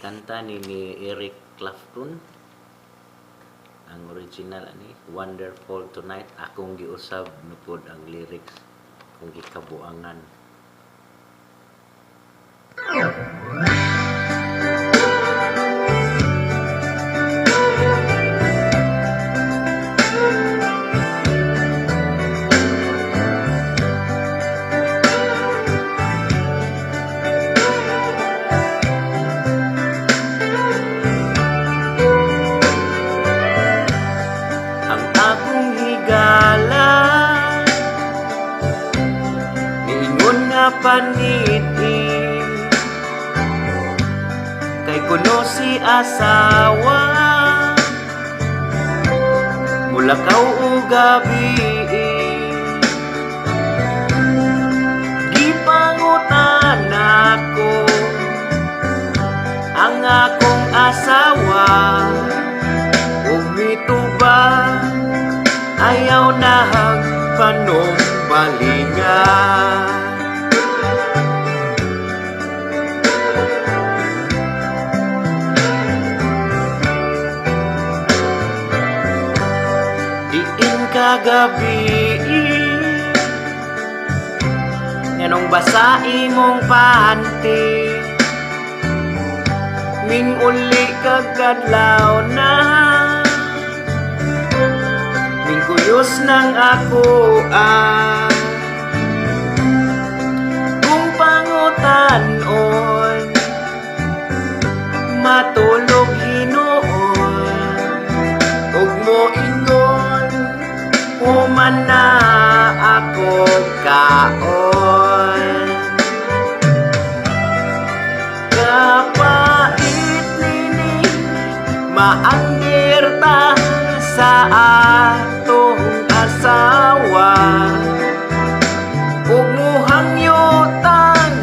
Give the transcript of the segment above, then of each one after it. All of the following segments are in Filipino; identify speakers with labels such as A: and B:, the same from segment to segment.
A: Kanta ni Eric Clapton. Ang original ani Wonderful Tonight. Akong giusab nupod ang lyrics kung gikabuangan.
B: Paniti kay kuno si asawa mulakaw o gabi gipangutan ako ang akong asawa ug mituba ayaw na panumbalingan. Kagabi nganong basa imong panty ming uli kagadlaw na ming kuyos nang ako kung pangutan-on matulog hinuon ug mo ingon human na ako kaon kapait nini maanggir ta sa atong asawa ug muhangyutang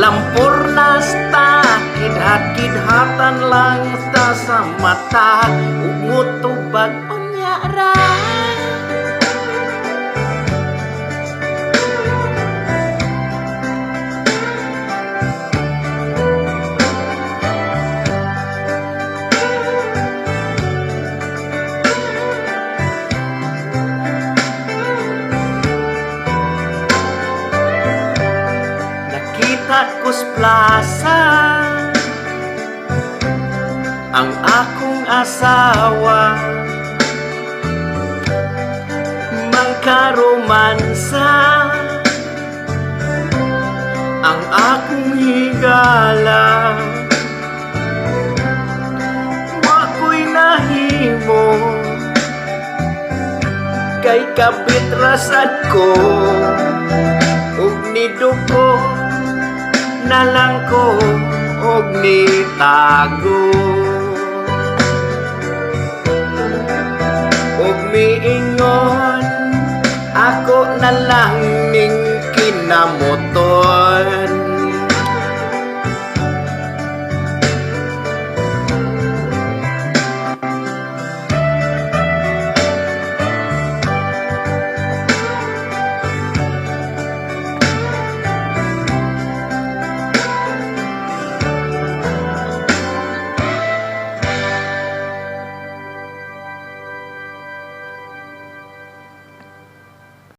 B: lampurnas ta kidhat-kidhatan lang ta sa mata ug mutubag unya ra. Kus plaza ang akong asawa mangkaromansa ang akong higala wako'y nahimo kay kabit rasad ko ug niduko na lang ko og nitago og miingon ako na lang ning kinamoton